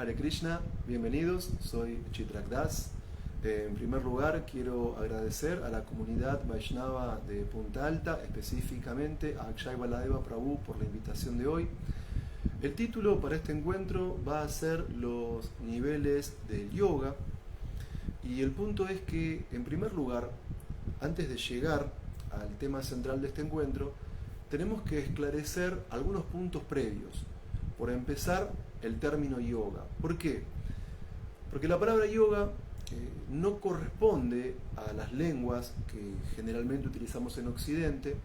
Hare Krishna, bienvenidos, soy Chitrak Das. En primer lugar, quiero agradecer a la comunidad Vaishnava de Punta Alta, específicamente a Akshay Baladeva Prabhu por la invitación de hoy. El título para este encuentro va a ser los niveles del yoga, y el punto es que, en primer lugar, antes de llegar al tema central de este encuentro, tenemos que esclarecer algunos puntos previos. Por empezar, el término yoga. ¿Por qué? Porque la palabra yoga no corresponde a las lenguas que generalmente utilizamos en Occidente.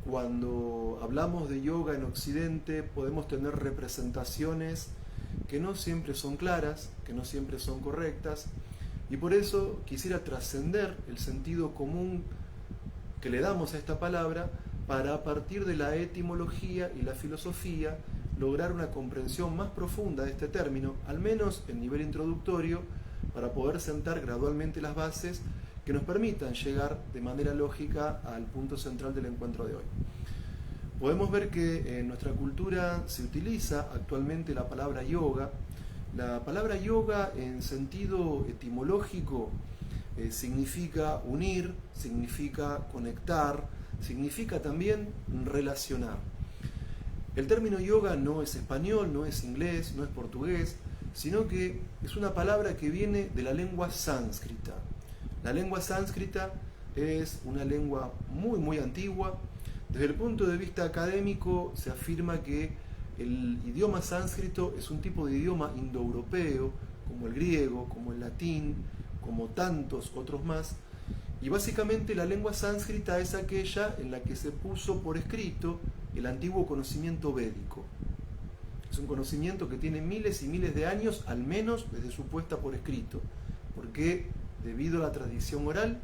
Cuando hablamos de yoga en Occidente podemos tener representaciones que no siempre son claras, que no siempre son correctas, y por eso quisiera trascender el sentido común que le damos a esta palabra para, a partir de la etimología y la filosofía, lograr una comprensión más profunda de este término, al menos en nivel introductorio, para poder sentar gradualmente las bases que nos permitan llegar de manera lógica al punto central del encuentro de hoy. Podemos ver que en nuestra cultura se utiliza actualmente la palabra yoga. La palabra yoga en sentido etimológico significa unir, significa conectar, significa también relacionar. El término yoga no es español, no es inglés, no es portugués, sino que es una palabra que viene de la lengua sánscrita. La lengua sánscrita es una lengua muy antigua. Desde el punto de vista académico se afirma que el idioma sánscrito es un tipo de idioma indoeuropeo, como el griego, como el latín, como tantos otros más. Y básicamente la lengua sánscrita es aquella en la que se puso por escrito el antiguo conocimiento védico. Es un conocimiento que tiene miles y miles de años, al menos desde su puesta por escrito, porque debido a la tradición oral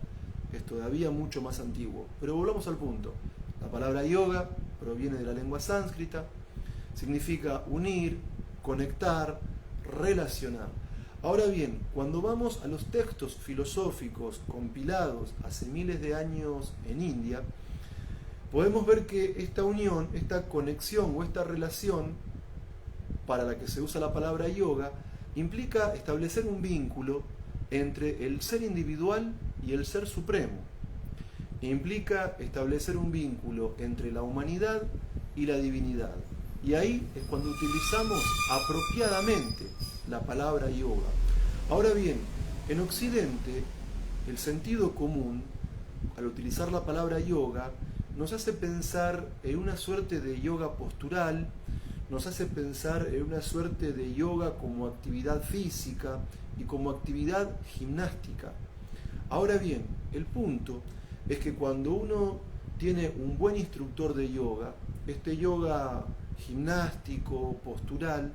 es todavía mucho más antiguo. Pero volvamos al punto. La palabra yoga proviene de la lengua sánscrita, significa unir, conectar, relacionar. Ahora bien, cuando vamos a los textos filosóficos compilados hace miles de años en India, podemos ver que esta unión, esta conexión o esta relación para la que se usa la palabra yoga implica establecer un vínculo entre el ser individual y el ser supremo. Implica establecer un vínculo entre la humanidad y la divinidad. Y ahí es cuando utilizamos apropiadamente la palabra yoga. Ahora bien, en Occidente, el sentido común, al utilizar la palabra yoga, nos hace pensar en una suerte de yoga postural, nos hace pensar en una suerte de yoga como actividad física y como actividad gimnástica. Ahora bien, el punto es que cuando uno tiene un buen instructor de yoga, este yoga gimnástico, postural,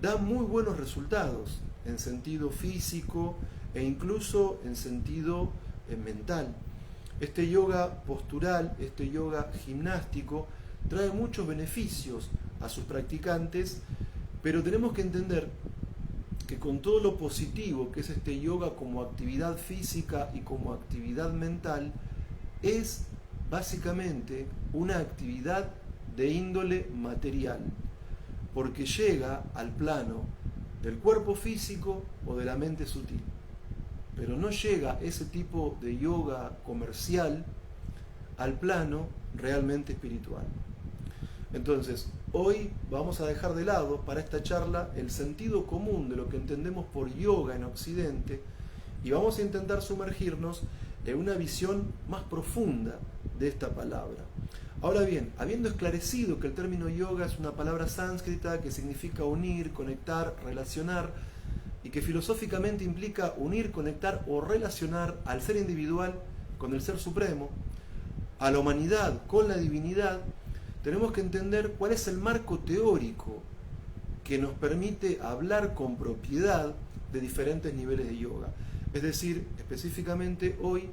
da muy buenos resultados en sentido físico e incluso en sentido mental. Este yoga postural, este yoga gimnástico, trae muchos beneficios a sus practicantes, pero tenemos que entender que con todo lo positivo que es este yoga como actividad física y como actividad mental, es básicamente una actividad de índole material, porque llega al plano del cuerpo físico o de la mente sutil, pero no llega ese tipo de yoga comercial al plano realmente espiritual. Entonces, hoy vamos a dejar de lado para esta charla el sentido común de lo que entendemos por yoga en Occidente y vamos a intentar sumergirnos en una visión más profunda de esta palabra. Ahora bien, habiendo esclarecido que el término yoga es una palabra sánscrita que significa unir, conectar, relacionar, y que filosóficamente implica unir, conectar o relacionar al ser individual con el ser supremo, a la humanidad con la divinidad, tenemos que entender cuál es el marco teórico que nos permite hablar con propiedad de diferentes niveles de yoga. Es decir, específicamente hoy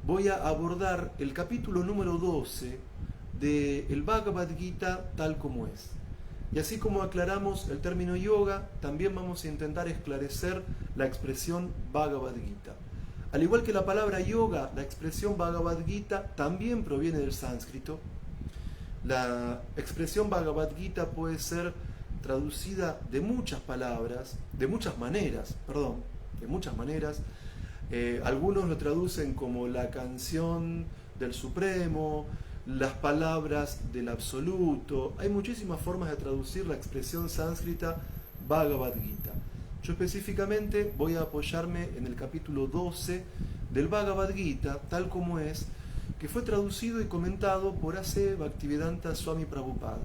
voy a abordar el capítulo número 12 del Bhagavad Gita tal como es. Y así como aclaramos el término yoga, también vamos a intentar esclarecer la expresión Bhagavad Gita. Al igual que la palabra yoga, la expresión Bhagavad Gita también proviene del sánscrito. La expresión Bhagavad Gita puede ser traducida de muchas maneras. Algunos lo traducen como la canción del Supremo, las palabras del Absoluto. Hay muchísimas formas de traducir la expresión sánscrita Bhagavad Gita. Yo específicamente voy a apoyarme en el capítulo 12 del Bhagavad Gita, tal como es, que fue traducido y comentado por A.C. Bhaktivedanta Swami Prabhupada.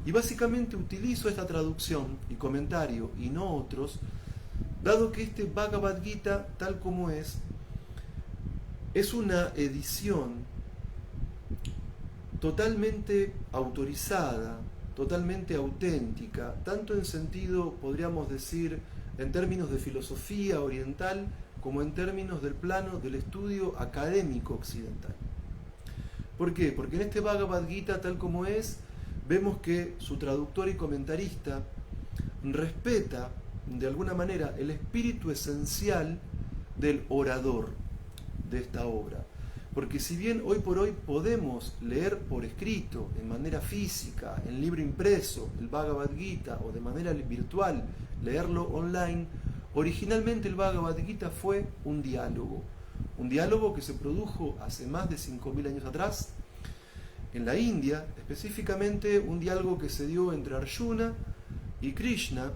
Y básicamente utilizo esta traducción y comentario y no otros, dado que este Bhagavad Gita, tal como es una edición totalmente autorizada, totalmente auténtica, tanto en sentido, podríamos decir, en términos de filosofía oriental, como en términos del plano del estudio académico occidental. ¿Por qué? Porque en este Bhagavad Gita, tal como es, vemos que su traductor y comentarista respeta, de alguna manera, el espíritu esencial del orador de esta obra. Porque si bien hoy por hoy podemos leer por escrito, en manera física, en libro impreso, el Bhagavad Gita, o de manera virtual, leerlo online, originalmente el Bhagavad Gita fue un diálogo que se produjo hace más de 5.000 años atrás, en la India, específicamente un diálogo que se dio entre Arjuna y Krishna.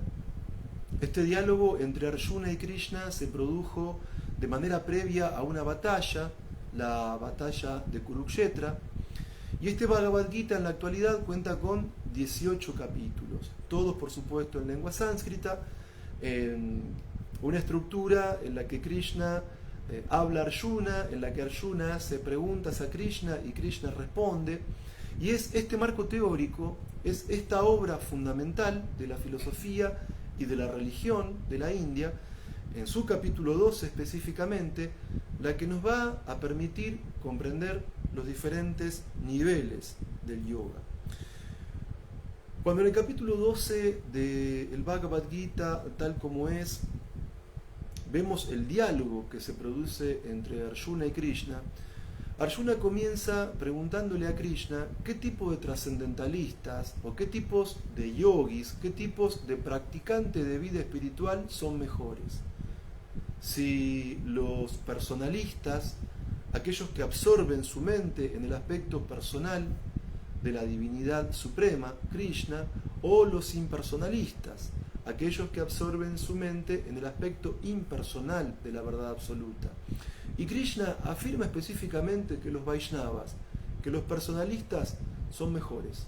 Este diálogo entre Arjuna y Krishna se produjo de manera previa a una batalla, la batalla de Kurukshetra, y este Bhagavad Gita en la actualidad cuenta con 18 capítulos, todos por supuesto en lengua sánscrita, en una estructura en la que Krishna habla a Arjuna, en la que Arjuna hace preguntas a Krishna y Krishna responde, y es este marco teórico, es esta obra fundamental de la filosofía y de la religión de la India, en su capítulo 12 específicamente, la que nos va a permitir comprender los diferentes niveles del yoga. Cuando en el capítulo 12 del Bhagavad Gita, tal como es, vemos el diálogo que se produce entre Arjuna y Krishna, Arjuna comienza preguntándole a Krishna qué tipo de trascendentalistas o qué tipos de yogis, qué tipos de practicantes de vida espiritual son mejores. Si los personalistas, aquellos que absorben su mente en el aspecto personal de la divinidad suprema, Krishna, o los impersonalistas, aquellos que absorben su mente en el aspecto impersonal de la verdad absoluta. Y Krishna afirma específicamente que los Vaishnavas, que los personalistas son mejores.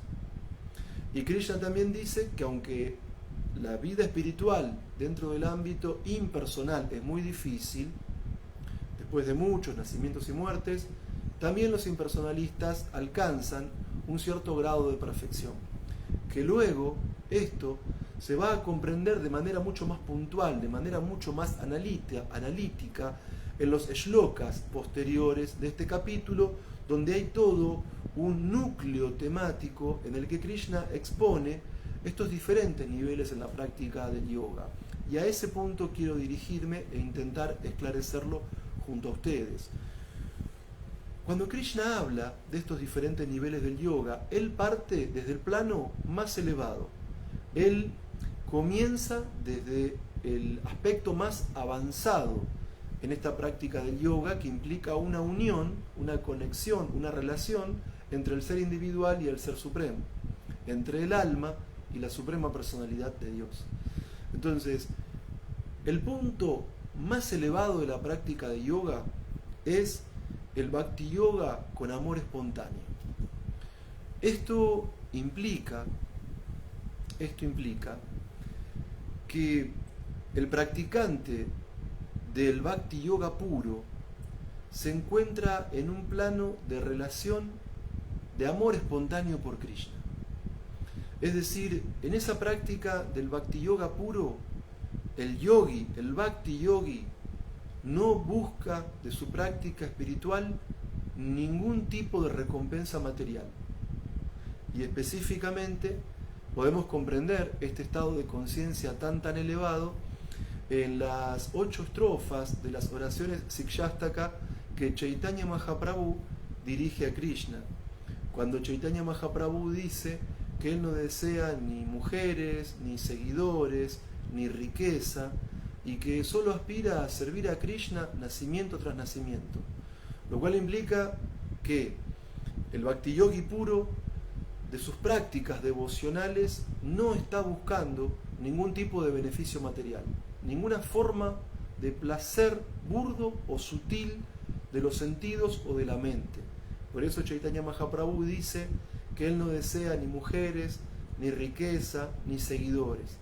Y Krishna también dice que aunque la vida espiritual dentro del ámbito impersonal es muy difícil, después de muchos nacimientos y muertes, también los impersonalistas alcanzan un cierto grado de perfección, que luego esto se va a comprender de manera mucho más puntual, de manera mucho más analítica, en los shlokas posteriores de este capítulo, donde hay todo un núcleo temático en el que Krishna expone estos diferentes niveles en la práctica del yoga. Y a ese punto quiero dirigirme e intentar esclarecerlo junto a ustedes. Cuando Krishna habla de estos diferentes niveles del yoga, él parte desde el plano más elevado. Él comienza desde el aspecto más avanzado en esta práctica del yoga, que implica una unión, una conexión, una relación entre el ser individual y el ser supremo, entre el alma y la suprema personalidad de Dios. Entonces, el punto más elevado de la práctica de yoga es el Bhakti Yoga con amor espontáneo. Esto implica que el practicante del Bhakti Yoga puro se encuentra en un plano de relación de amor espontáneo por Krishna. Es decir, en esa práctica del Bhakti Yoga puro, el yogi, el Bhakti Yogi, no busca de su práctica espiritual ningún tipo de recompensa material. Y específicamente podemos comprender este estado de conciencia tan elevado en las 8 estrofas de las oraciones Sikshastaka que Chaitanya Mahaprabhu dirige a Krishna. Cuando Chaitanya Mahaprabhu dice que él no desea ni mujeres, ni seguidores, ni riqueza, y que solo aspira a servir a Krishna nacimiento tras nacimiento. Lo cual implica que el Bhakti Yogi puro, de sus prácticas devocionales, no está buscando ningún tipo de beneficio material, ninguna forma de placer burdo o sutil de los sentidos o de la mente. Por eso Chaitanya Mahaprabhu dice que él no desea ni mujeres, ni riqueza, ni seguidores.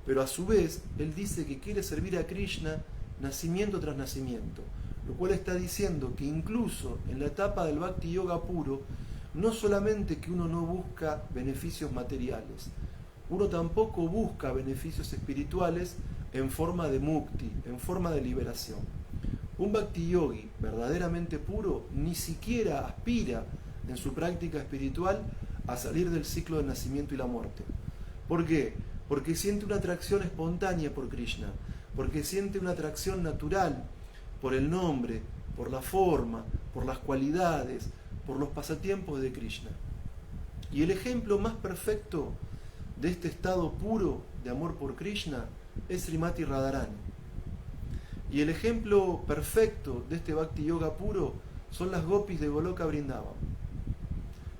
Pero a su vez, él dice que quiere servir a Krishna nacimiento tras nacimiento, lo cual está diciendo que incluso en la etapa del Bhakti Yoga puro, no solamente que uno no busca beneficios materiales, uno tampoco busca beneficios espirituales en forma de mukti, en forma de liberación. Un Bhakti Yogi verdaderamente puro ni siquiera aspira en su práctica espiritual a salir del ciclo del nacimiento y la muerte. ¿Por qué? Porque siente una atracción espontánea por Krishna, porque siente una atracción natural por el nombre, por la forma, por las cualidades, por los pasatiempos de Krishna. Y el ejemplo más perfecto de este estado puro de amor por Krishna es Srimati Radharani. Y el ejemplo perfecto de este Bhakti Yoga puro son las gopis de Goloka Vrindavan.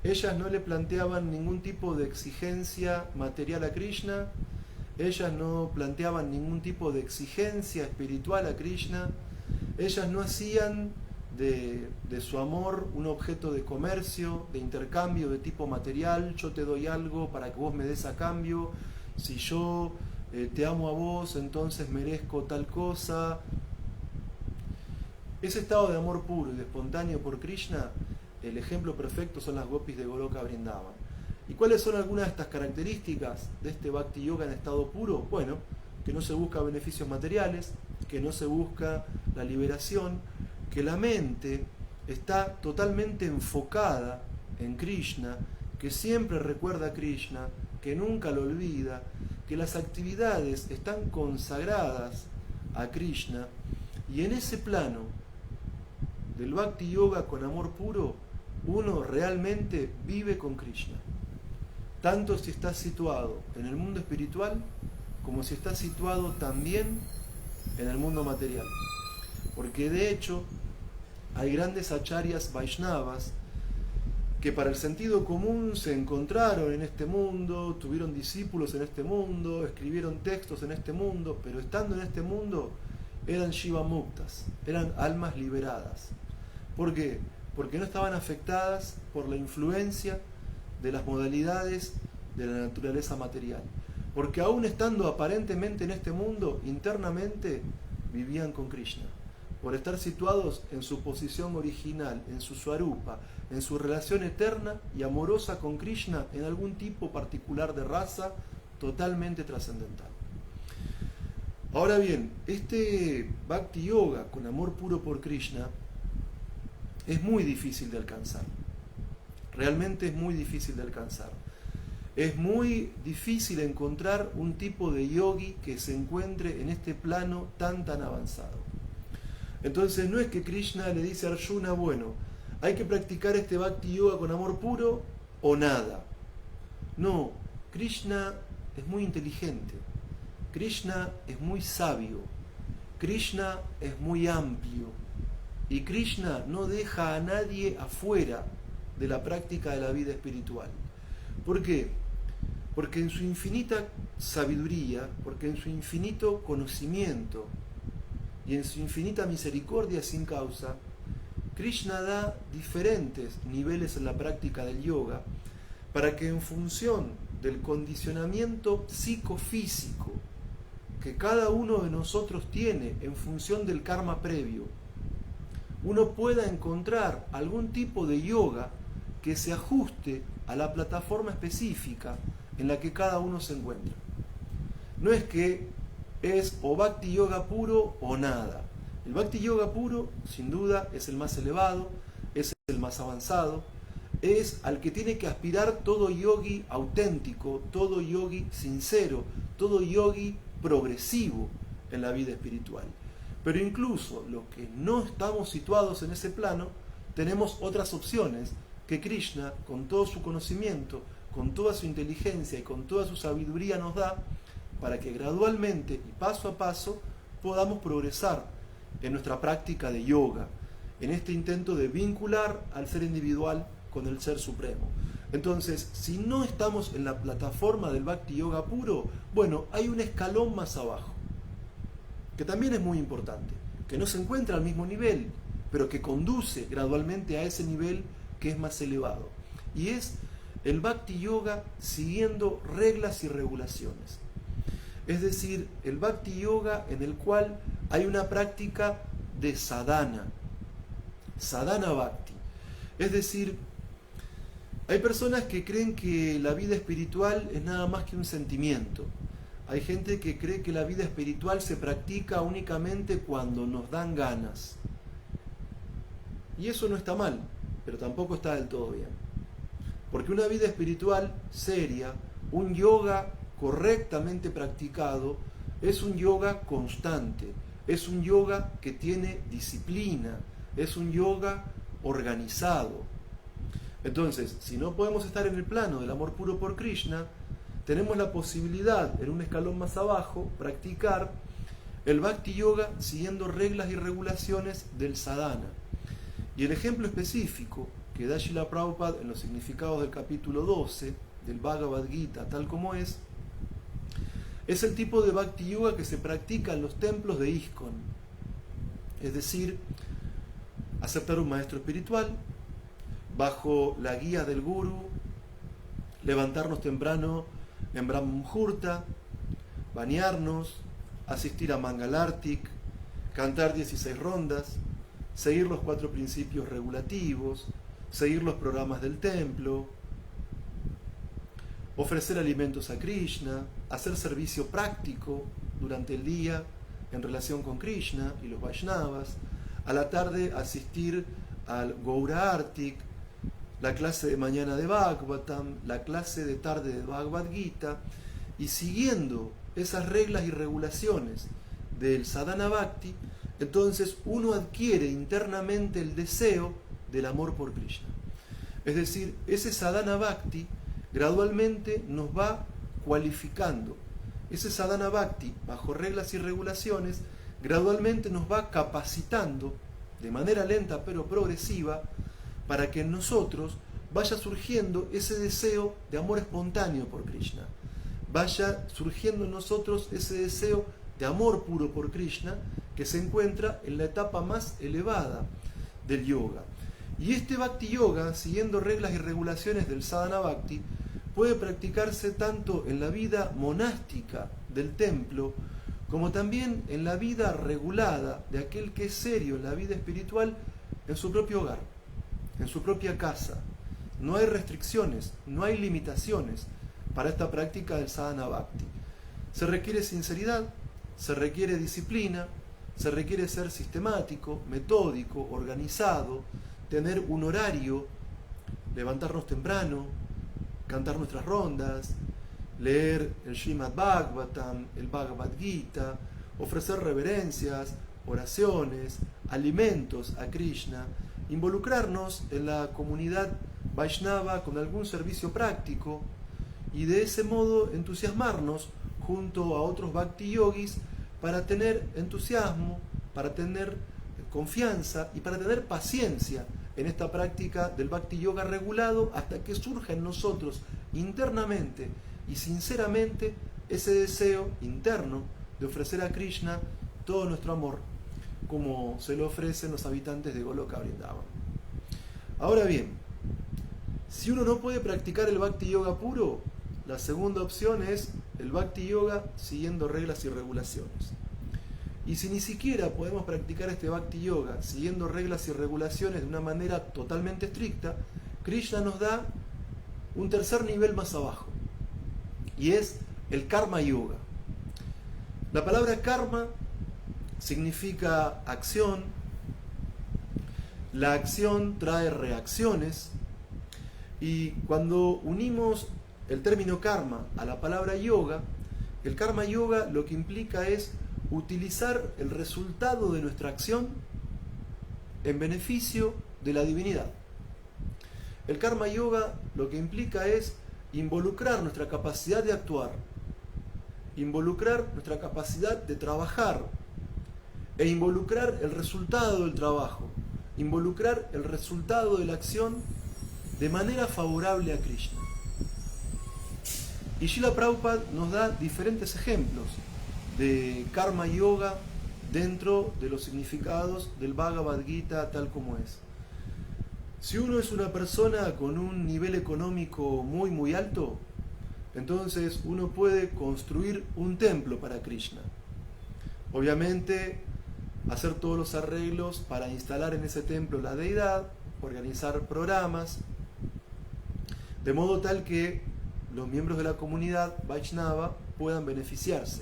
Ellas no le planteaban ningún tipo de exigencia material a Krishna, ellas no planteaban ningún tipo de exigencia espiritual a Krishna, ellas no hacían de su amor un objeto de comercio, de intercambio de tipo material. Yo te doy algo para que vos me des a cambio, si yo te amo a vos, entonces merezco tal cosa. Ese estado de amor puro y de espontáneo por Krishna, el ejemplo perfecto son las gopis de Goloka Vrindavan. ¿Y cuáles son algunas de estas características de este Bhakti Yoga en estado puro? Bueno, que no se busca beneficios materiales, que no se busca la liberación, que la mente está totalmente enfocada en Krishna, que siempre recuerda a Krishna, que nunca lo olvida, que las actividades están consagradas a Krishna, y en ese plano del Bhakti Yoga con amor puro, uno realmente vive con Krishna. Tanto si está situado en el mundo espiritual, como si está situado también en el mundo material. Porque de hecho, hay grandes acharyas Vaishnavas que para el sentido común se encontraron en este mundo, tuvieron discípulos en este mundo, escribieron textos en este mundo, pero estando en este mundo eran Shiva Muktas, eran almas liberadas. ¿Por qué? Porque no estaban afectadas por la influencia de las modalidades de la naturaleza material. Porque aún estando aparentemente en este mundo, internamente vivían con Krishna. Por estar situados en su posición original, en su swarupa, en su relación eterna y amorosa con Krishna, en algún tipo particular de raza totalmente trascendental. Ahora bien, este Bhakti Yoga con amor puro por Krishna es muy difícil de alcanzar. Realmente es muy difícil de alcanzar. Es muy difícil encontrar un tipo de yogi que se encuentre en este plano tan avanzado. Entonces no es que Krishna le dice a Arjuna, bueno, hay que practicar este Bhakti Yoga con amor puro o nada. No, Krishna es muy inteligente, Krishna es muy sabio, Krishna es muy amplio y Krishna no deja a nadie afuera de la práctica de la vida espiritual. ¿Por qué? Porque en su infinita sabiduría, porque en su infinito conocimiento y en su infinita misericordia sin causa, Krishna da diferentes niveles en la práctica del yoga para que en función del condicionamiento psicofísico que cada uno de nosotros tiene en función del karma previo, uno pueda encontrar algún tipo de yoga que se ajuste a la plataforma específica en la que cada uno se encuentra. No es que es o Bhakti Yoga puro o nada. El Bhakti Yoga puro, sin duda, es el más elevado, es el más avanzado, es al que tiene que aspirar todo yogi auténtico, todo yogi sincero, todo yogi progresivo en la vida espiritual. Pero incluso los que no estamos situados en ese plano, tenemos otras opciones que Krishna, con todo su conocimiento, con toda su inteligencia y con toda su sabiduría nos da para que gradualmente y paso a paso podamos progresar en nuestra práctica de yoga, en este intento de vincular al ser individual con el ser supremo. Entonces, si no estamos en la plataforma del Bhakti Yoga puro, bueno, hay un escalón más abajo, que también es muy importante, que no se encuentra al mismo nivel, pero que conduce gradualmente a ese nivel que es más elevado. Y es el Bhakti Yoga siguiendo reglas y regulaciones. Es decir, el Bhakti Yoga en el cual hay una práctica de sadhana, sadhana bhakti. Es decir, hay personas que creen que la vida espiritual es nada más que un sentimiento. Hay gente que cree que la vida espiritual se practica únicamente cuando nos dan ganas. Y eso no está mal, pero tampoco está del todo bien. Porque una vida espiritual seria, un yoga correctamente practicado, es un yoga constante, es un yoga que tiene disciplina, es un yoga organizado. Entonces, si no podemos estar en el plano del amor puro por Krishna, tenemos la posibilidad, en un escalón más abajo, practicar el Bhakti Yoga siguiendo reglas y regulaciones del sadhana. Y el ejemplo específico que da Srila Prabhupada en los significados del capítulo 12 del Bhagavad Gita, tal como es el tipo de Bhakti Yoga que se practica en los templos de ISKCON. Es decir, aceptar un maestro espiritual, bajo la guía del Guru, levantarnos temprano en Brahma Muhurta, bañarnos, asistir a Mangal Artik, cantar 16 rondas, seguir los 4 principios regulativos, seguir los programas del templo, ofrecer alimentos a Krishna, hacer servicio práctico durante el día en relación con Krishna y los Vaishnavas, a la tarde asistir al Gaura Artik, la clase de mañana de Bhagavatam, la clase de tarde de Bhagavad Gita, y siguiendo esas reglas y regulaciones del Sadhana Bhakti, entonces uno adquiere internamente el deseo del amor por Krishna. Es decir, ese Sadhana Bhakti gradualmente nos va cualificando. Ese Sadhana Bhakti, bajo reglas y regulaciones, gradualmente nos va capacitando de manera lenta pero progresiva para que en nosotros vaya surgiendo ese deseo de amor espontáneo por Krishna, vaya surgiendo en nosotros ese deseo de amor puro por Krishna que se encuentra en la etapa más elevada del yoga. Y este Bhakti Yoga, siguiendo reglas y regulaciones del Sadhana Bhakti, puede practicarse tanto en la vida monástica del templo como también en la vida regulada de aquel que es serio en la vida espiritual en su propio hogar, en su propia casa. No hay restricciones, no hay limitaciones para esta práctica del Sadhana Bhakti. Se requiere sinceridad, se requiere disciplina, se requiere ser sistemático, metódico, organizado, tener un horario, levantarnos temprano, cantar nuestras rondas, leer el Srimad Bhagavatam, el Bhagavad Gita, ofrecer reverencias, oraciones, alimentos a Krishna, involucrarnos en la comunidad Vaishnava con algún servicio práctico y de ese modo entusiasmarnos junto a otros Bhakti Yogis para tener entusiasmo, para tener confianza y para tener paciencia en esta práctica del Bhakti Yoga regulado hasta que surja en nosotros internamente y sinceramente ese deseo interno de ofrecer a Krishna todo nuestro amor como se lo ofrecen los habitantes de Goloka Vrindavan. Ahora bien, si uno no puede practicar el Bhakti Yoga puro, la segunda opción es el Bhakti Yoga siguiendo reglas y regulaciones. Y si ni siquiera podemos practicar este Bhakti Yoga siguiendo reglas y regulaciones de una manera totalmente estricta, Krishna nos da un tercer nivel más abajo, y es el Karma Yoga. La palabra karma significa acción, la acción trae reacciones, y cuando unimos el término karma a la palabra yoga, el Karma Yoga lo que implica es utilizar el resultado de nuestra acción en beneficio de la divinidad. El Karma Yoga lo que implica es involucrar nuestra capacidad de actuar, involucrar nuestra capacidad de trabajar e involucrar el resultado del trabajo, involucrar el resultado de la acción de manera favorable a Krishna. Y Srila Prabhupada nos da diferentes ejemplos de karma yoga dentro de los significados del Bhagavad Gita tal como es. Si uno es una persona con un nivel económico muy alto, entonces uno puede construir un templo para Krishna. Obviamente, hacer todos los arreglos para instalar en ese templo la deidad, organizar programas, de modo tal que los miembros de la comunidad Vaishnava puedan beneficiarse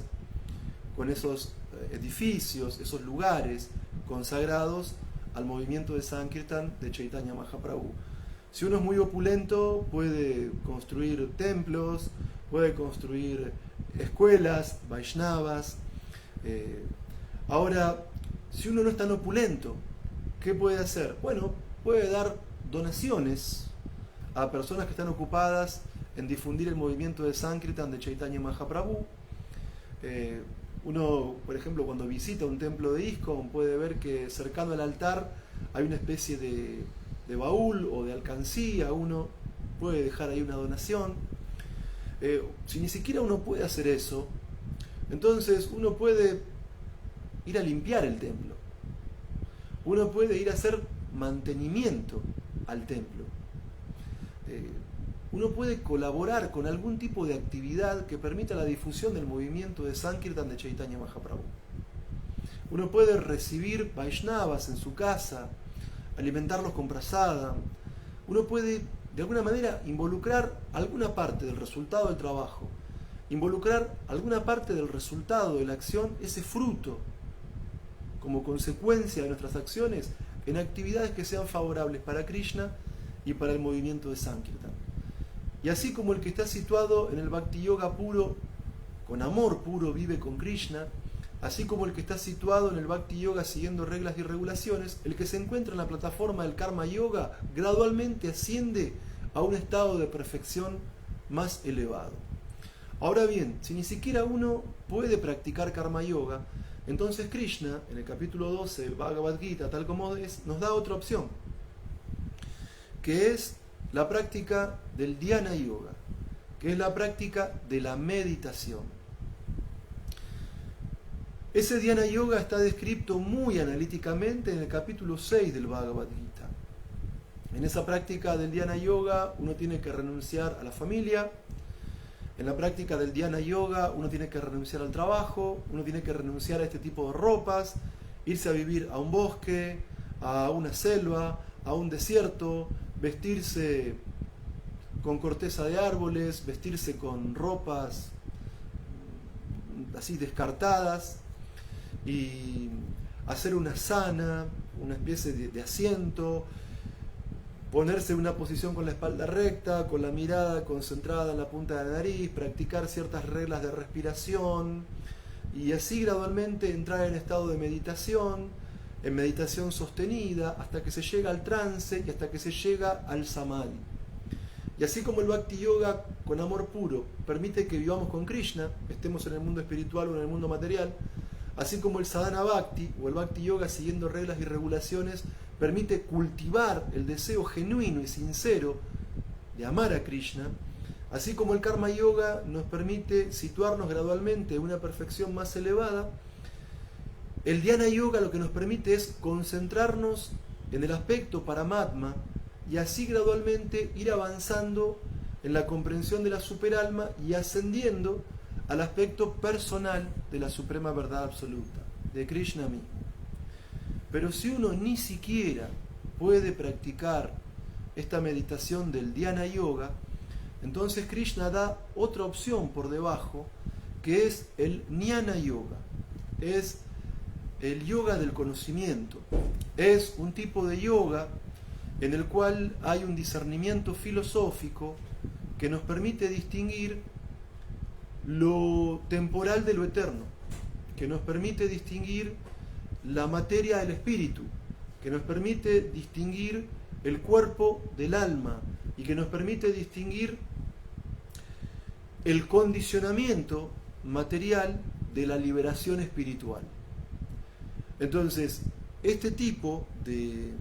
con esos edificios, esos lugares consagrados al movimiento de Sankirtan de Chaitanya Mahaprabhu. Si uno es muy opulento, puede construir templos, puede construir escuelas Vaishnavas. Ahora, si uno no es tan opulento, ¿qué puede hacer? Bueno, puede dar donaciones a personas que están ocupadas en difundir el movimiento de Sankirtan de Chaitanya Mahaprabhu. Uno, por ejemplo, cuando visita un templo de ISKCON, puede ver que cercano al altar hay una especie de baúl o de alcancía. Uno puede dejar ahí una donación. Si ni siquiera uno puede hacer eso, entonces uno puede ir a limpiar el templo. Uno puede ir a hacer mantenimiento al templo. Uno puede colaborar con algún tipo de actividad que permita la difusión del movimiento de Sankirtan de Chaitanya Mahaprabhu. Uno puede recibir Vaishnavas en su casa, alimentarlos con prasada. Uno puede, de alguna manera, involucrar alguna parte del resultado del trabajo, involucrar alguna parte del resultado de la acción, ese fruto, como consecuencia de nuestras acciones, en actividades que sean favorables para Krishna y para el movimiento de Sankirtan. Y así como el que está situado en el Bhakti Yoga puro, con amor puro, vive con Krishna, así como el que está situado en el Bhakti Yoga siguiendo reglas y regulaciones, el que se encuentra en la plataforma del Karma Yoga gradualmente asciende a un estado de perfección más elevado. Ahora bien, si ni siquiera uno puede practicar Karma Yoga, entonces Krishna, en el capítulo 12 del Bhagavad Gita, tal como es, nos da otra opción, que es la práctica del Dhyana Yoga, que es la práctica de la meditación. Ese Dhyana Yoga está descrito muy analíticamente en el capítulo 6 del Bhagavad Gita. En esa práctica del Dhyana Yoga uno tiene que renunciar a la familia. En la práctica del Dhyana Yoga uno tiene que renunciar al trabajo, uno tiene que renunciar a este tipo de ropas, irse a vivir a un bosque, a una selva, a un desierto, vestirse con corteza de árboles, vestirse con ropas así descartadas y hacer una asana, una especie de asiento, ponerse en una posición con la espalda recta, con la mirada concentrada en la punta de la nariz, practicar ciertas reglas de respiración y así gradualmente entrar en estado de meditación, en meditación sostenida, hasta que se llega al trance y hasta que se llega al samadhi. Y así como el Bhakti Yoga con amor puro permite que vivamos con Krishna, estemos en el mundo espiritual o en el mundo material, así como el Sadhana Bhakti o el Bhakti Yoga siguiendo reglas y regulaciones permite cultivar el deseo genuino y sincero de amar a Krishna, así como el Karma Yoga nos permite situarnos gradualmente en una perfección más elevada, el Dhyana Yoga lo que nos permite es concentrarnos en el aspecto Paramatma y así gradualmente ir avanzando en la comprensión de la superalma y ascendiendo al aspecto personal de la suprema verdad absoluta, de Krishna mismo. Pero si uno ni siquiera puede practicar esta meditación del Dhyana Yoga, entonces Krishna da otra opción por debajo, que es el Jnana Yoga. Es el yoga del conocimiento. Es un tipo de yoga en el cual hay un discernimiento filosófico que nos permite distinguir lo temporal de lo eterno, que nos permite distinguir la materia del espíritu, que nos permite distinguir el cuerpo del alma y que nos permite distinguir el condicionamiento material de la liberación espiritual. Entonces, este tipo de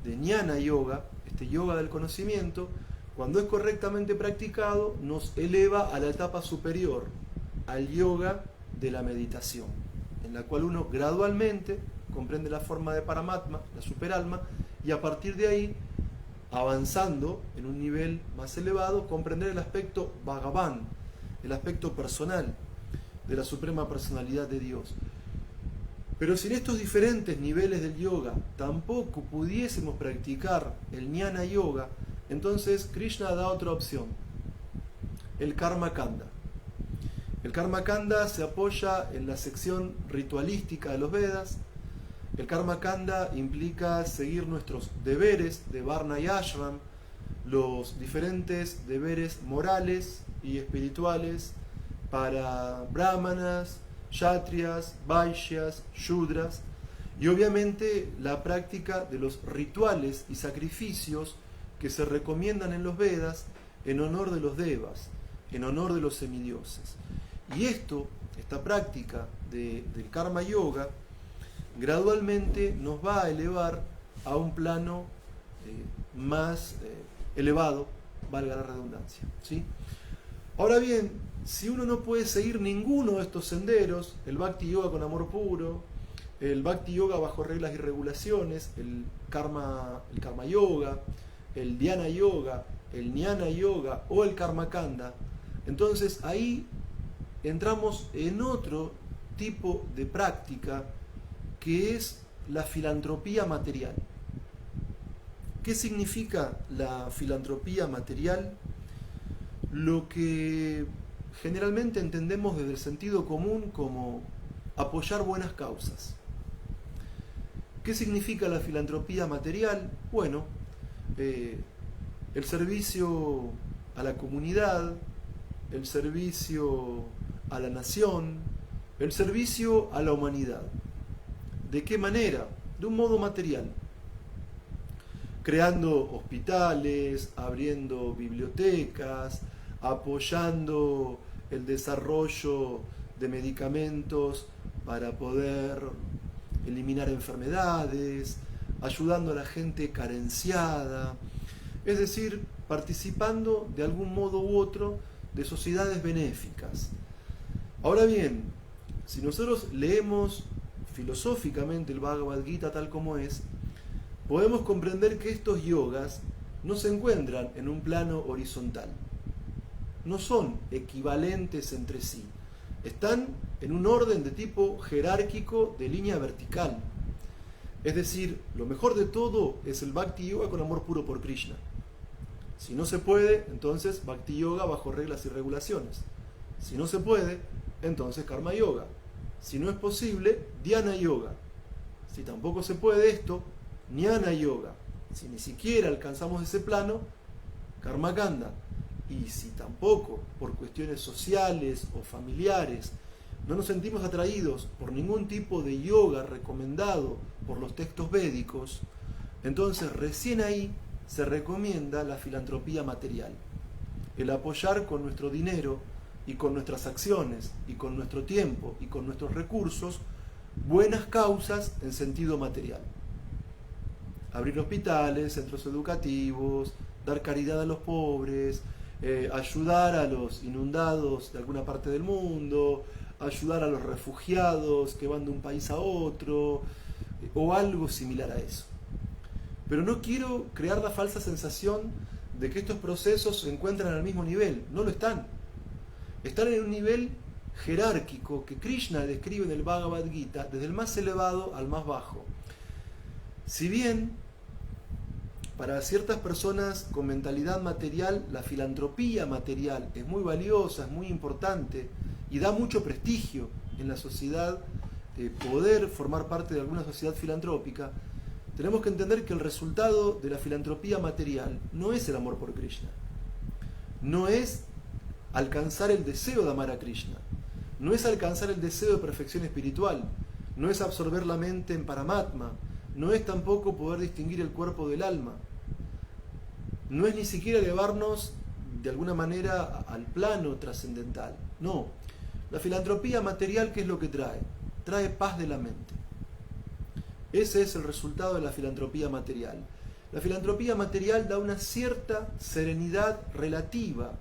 Jnana Yoga, este yoga del conocimiento, cuando es correctamente practicado, nos eleva a la etapa superior, al yoga de la meditación, en la cual uno gradualmente comprende la forma de Paramatma, la superalma, y a partir de ahí, avanzando en un nivel más elevado, comprender el aspecto Bhagavan, el aspecto personal de la suprema personalidad de Dios. Pero si en estos diferentes niveles del yoga tampoco pudiésemos practicar el Jnana Yoga, entonces Krishna da otra opción, el Karma Kanda. El Karma Kanda se apoya en la sección ritualística de los Vedas. El Karma Kanda implica seguir nuestros deberes de Varna y Ashram, los diferentes deberes morales y espirituales para brahmanas, kshatriyas, vaishyas, shudras, y obviamente la práctica de los rituales y sacrificios que se recomiendan en los Vedas en honor de los devas, en honor de los semidioses. Y esta práctica del Karma Yoga, gradualmente nos va a elevar a un plano más elevado, valga la redundancia, ¿sí? Ahora bien, si uno no puede seguir ninguno de estos senderos, el Bhakti Yoga con amor puro, el Bhakti Yoga bajo reglas y regulaciones, el Karma Yoga, el Dhyana Yoga, el Jnana Yoga o el Karma Kanda, entonces ahí entramos en otro tipo de práctica que es la filantropía material. ¿Qué significa la filantropía material? Lo que generalmente entendemos desde el sentido común como apoyar buenas causas. ¿Qué significa la filantropía material? Bueno, el servicio a la comunidad, el servicio a la nación, el servicio a la humanidad. ¿De qué manera? De un modo material. Creando hospitales, abriendo bibliotecas, apoyando el desarrollo de medicamentos para poder eliminar enfermedades, ayudando a la gente carenciada, es decir, participando de algún modo u otro de sociedades benéficas. Ahora bien, si nosotros leemos filosóficamente el Bhagavad Gita tal como es, podemos comprender que estos yogas no se encuentran en un plano horizontal, no son equivalentes entre sí, están en un orden de tipo jerárquico de línea vertical. Es decir, lo mejor de todo es el Bhakti Yoga con amor puro por Krishna. Si no se puede, entonces Bhakti Yoga bajo reglas y regulaciones. Si no se puede, entonces Karma Yoga. Si no es posible, Dhyana Yoga. Si tampoco se puede esto, Jnana Yoga. Si ni siquiera alcanzamos ese plano, Karma Kanda. Y si tampoco, por cuestiones sociales o familiares, no nos sentimos atraídos por ningún tipo de yoga recomendado por los textos védicos, entonces recién ahí se recomienda la filantropía material. El apoyar con nuestro dinero y con nuestras acciones y con nuestro tiempo y con nuestros recursos buenas causas en sentido material. Abrir hospitales, centros educativos, dar caridad a los pobres, ayudar a los inundados de alguna parte del mundo, ayudar a los refugiados que van de un país a otro, o algo similar a eso. Pero no quiero crear la falsa sensación de que estos procesos se encuentran al mismo nivel. No lo están. Están en un nivel jerárquico que Krishna describe en el Bhagavad Gita, desde el más elevado al más bajo. Si bien para ciertas personas con mentalidad material, la filantropía material es muy valiosa, es muy importante y da mucho prestigio en la sociedad poder formar parte de alguna sociedad filantrópica, tenemos que entender que el resultado de la filantropía material no es el amor por Krishna, no es alcanzar el deseo de amar a Krishna, no es alcanzar el deseo de perfección espiritual, no es absorber la mente en Paramatma, no es tampoco poder distinguir el cuerpo del alma, no es ni siquiera elevarnos de alguna manera al plano trascendental. No, la filantropía material, ¿qué es lo que trae? Trae paz de la mente. Ese es el resultado de la filantropía material. La filantropía material da una cierta serenidad relativa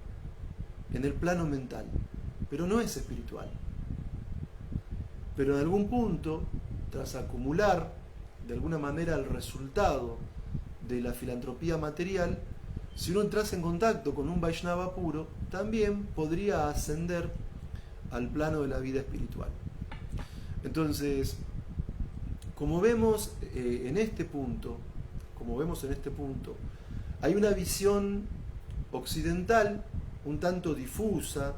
en el plano mental, pero no es espiritual. Pero en algún punto, tras acumular de alguna manera el resultado de la filantropía material, si uno entrase en contacto con un Vaishnava puro, también podría ascender al plano de la vida espiritual. Entonces, como vemos en este punto, hay una visión occidental un tanto difusa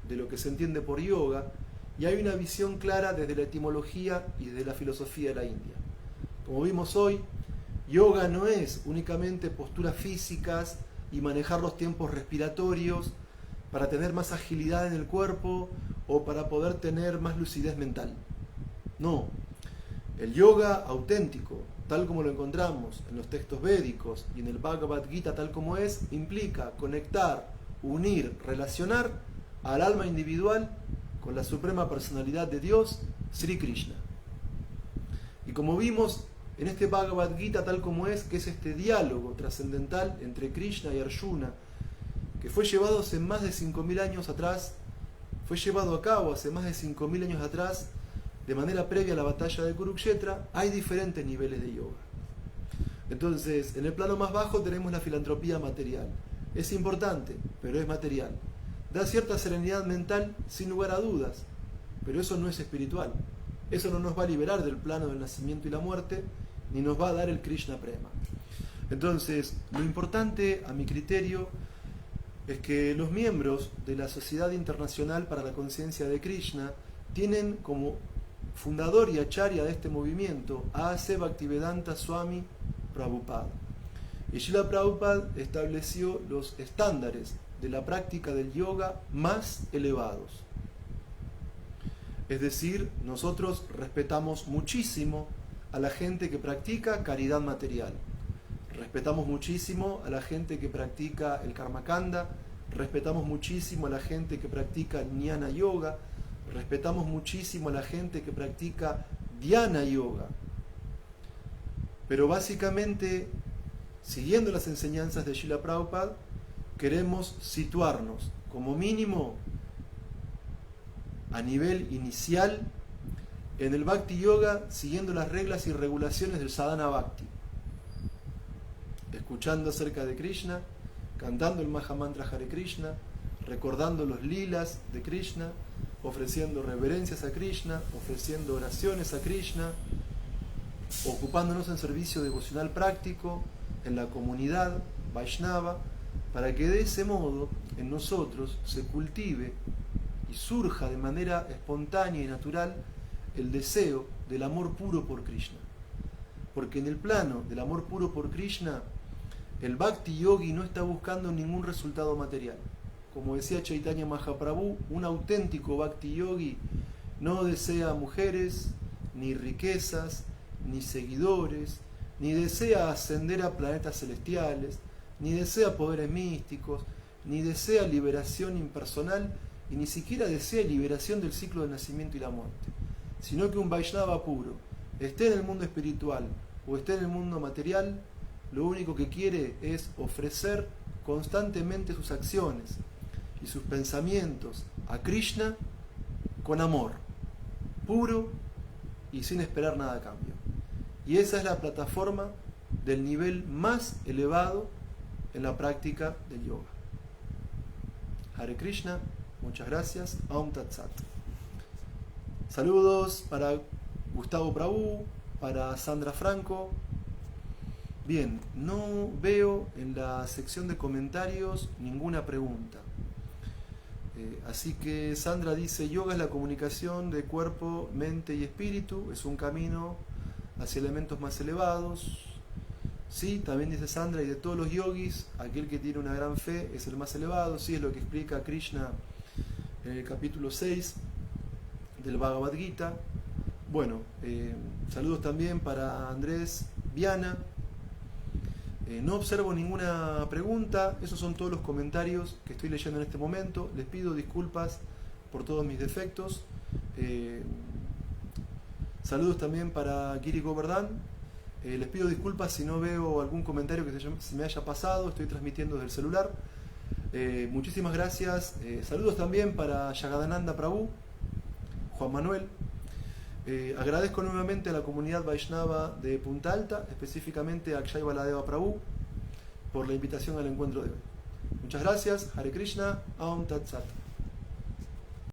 de lo que se entiende por yoga, y hay una visión clara desde la etimología y desde la filosofía de la India. Como vimos hoy, yoga no es únicamente posturas físicas y manejar los tiempos respiratorios para tener más agilidad en el cuerpo o para poder tener más lucidez mental. No, el yoga auténtico, tal como lo encontramos en los textos védicos y en el Bhagavad Gita tal como es, implica conectar, unir, relacionar al alma individual con la suprema personalidad de Dios, Sri Krishna. Y como vimos en este Bhagavad Gita tal como es, que es este diálogo trascendental entre Krishna y Arjuna, que fue llevado hace más de 5.000 años atrás, fue llevado a cabo hace más de 5.000 años atrás, de manera previa a la batalla de Kurukshetra, hay diferentes niveles de yoga. Entonces, en el plano más bajo tenemos la filantropía material. Es importante, pero es material. Da cierta serenidad mental, sin lugar a dudas, pero eso no es espiritual. Eso no nos va a liberar del plano del nacimiento y la muerte, ni nos va a dar el Krishna Prema. Entonces, lo importante, a mi criterio, es que los miembros de la Sociedad Internacional para la Conciencia de Krishna tienen como fundador y acharya de este movimiento a A.C. Bhaktivedanta Swami Prabhupada. Y Srila Prabhupada estableció los estándares de la práctica del yoga más elevados. Es decir, nosotros respetamos muchísimo a la gente que practica caridad material. Respetamos muchísimo a la gente que practica el Karmakanda, respetamos muchísimo a la gente que practica Jnana Yoga, respetamos muchísimo a la gente que practica Dhyana Yoga. Pero básicamente, siguiendo las enseñanzas de Srila Prabhupada, queremos situarnos como mínimo a nivel inicial en el Bhakti Yoga, siguiendo las reglas y regulaciones del Sadhana Bhakti, escuchando acerca de Krishna, cantando el Mahamantra Hare Krishna, recordando los lilas de Krishna, ofreciendo reverencias a Krishna, ofreciendo oraciones a Krishna, ocupándonos en servicio devocional práctico en la comunidad Vaishnava, para que de ese modo en nosotros se cultive y surja de manera espontánea y natural el deseo del amor puro por Krishna. Porque en el plano del amor puro por Krishna, el Bhakti Yogi no está buscando ningún resultado material. Como decía Chaitanya Mahaprabhu, un auténtico Bhakti Yogi no desea mujeres, ni riquezas, ni seguidores, ni desea ascender a planetas celestiales, ni desea poderes místicos, ni desea liberación impersonal, y ni siquiera desea liberación del ciclo del nacimiento y la muerte, sino que un Vaishnava puro, esté en el mundo espiritual o esté en el mundo material, lo único que quiere es ofrecer constantemente sus acciones y sus pensamientos a Krishna con amor, puro y sin esperar nada a cambio. Y esa es la plataforma del nivel más elevado en la práctica del yoga. Hare Krishna, muchas gracias. Aum Tat Sat. Saludos para Gustavo Prabhu, para Sandra Franco. Bien, no veo en la sección de comentarios ninguna pregunta. Así que Sandra dice: yoga es la comunicación de cuerpo, mente y espíritu, es un camino hacia elementos más elevados. Sí, también dice Sandra, y de todos los yogis, aquel que tiene una gran fe es el más elevado. Sí, es lo que explica Krishna en el capítulo 6 del Bhagavad Gita. Bueno, saludos también para Andrés Viana. No observo ninguna pregunta, esos son todos los comentarios que estoy leyendo en este momento. Les pido disculpas por todos mis defectos. Saludos también para Giri Govardhan. Les pido disculpas si no veo algún comentario que se me haya pasado, estoy transmitiendo desde el celular. Muchísimas gracias. Saludos también para Jagadananda Prabhu, Juan Manuel. Agradezco nuevamente a la comunidad Vaishnava de Punta Alta, específicamente a Akshay Baladeva Prabhu, por la invitación al encuentro de hoy. Muchas gracias. Hare Krishna. Aum Tat Sat.